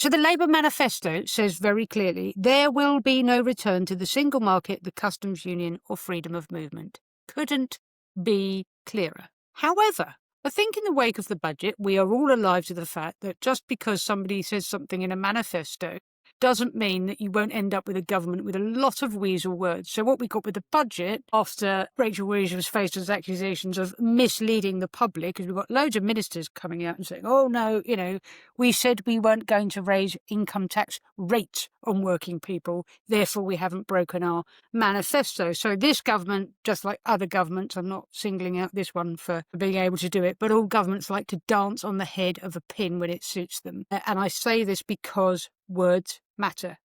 So the Labour manifesto says very clearly, there will be no return to the single market, the customs union or freedom of movement. Couldn't be clearer. However, I think in the wake of the budget, we are all alive to the fact that just because somebody says something in a manifesto doesn't mean that you won't end up with a government with a lot of weasel words. So what we got with the budget, after Rachel Reeves was faced with accusations of misleading the public, is we've got loads of ministers coming out and saying, oh no, we said we weren't going to raise income tax rates on working people, therefore we haven't broken our manifesto. So this government, just like other governments, I'm not singling out this one for being able to do it, but all governments like to dance on the head of a pin when it suits them. And I say this because words matter.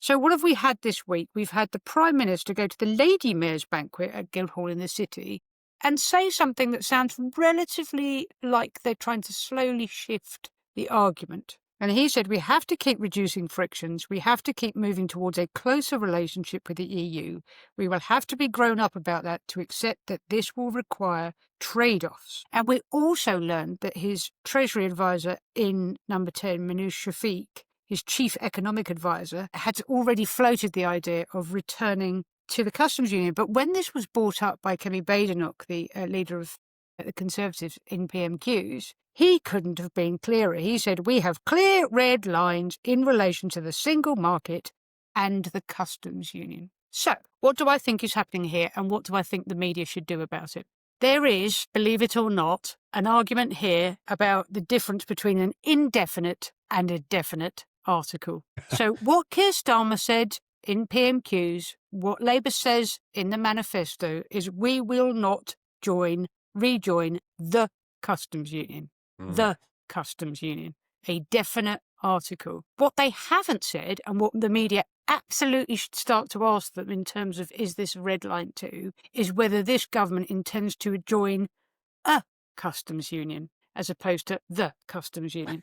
So what have we had this week? We've had the Prime Minister go to the Lady Mayor's banquet at Guildhall in the City and say something that sounds relatively like they're trying to slowly shift the argument. And he said, we have to keep reducing frictions. We have to keep moving towards a closer relationship with the EU. We will have to be grown up about that to accept that this will require trade-offs. And we also learned that his Treasury advisor in number 10, Minouche Shafik, his chief economic advisor, had already floated the idea of returning to the customs union. But when this was brought up by Kemi Badenoch, the leader of the Conservatives in PMQs, he couldn't have been clearer. He said, we have clear red lines in relation to the single market and the customs union. So what do I think is happening here, and what do I think the media should do about it? There is, believe it or not, an argument here about the difference between an indefinite and a definite article. So what Keir Starmer said in PMQs, what Labour says in the manifesto, is we will not rejoin the customs union. The customs union. A definite article. What they haven't said, and what the media absolutely should start to ask them in terms of is this red line too, is whether this government intends to join a customs union as opposed to the customs union.